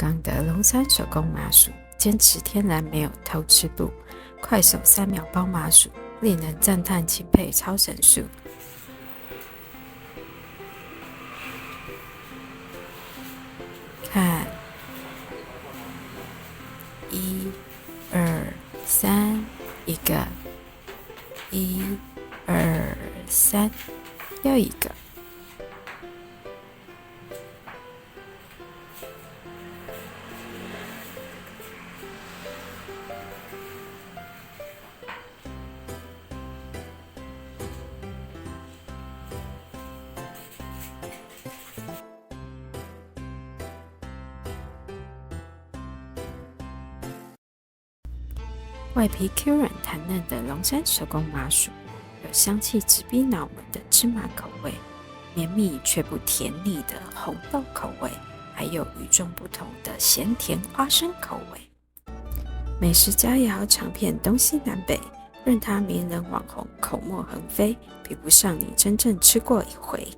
刚的龙山手工麻薯，坚持天然没有偷吃步，快手3秒包麻薯，令人赞叹钦佩超神速。看，1、2、3，一个，1、2、3，又一个。外皮 Q 软弹嫩的龙山手工麻薯，有香气直逼脑门的芝麻口味，绵密却不甜腻的红豆口味，还有与众不同的咸甜花生口味。美食佳肴尝遍东西南北，任它名人网红口沫横飞，比不上你真正吃过一回。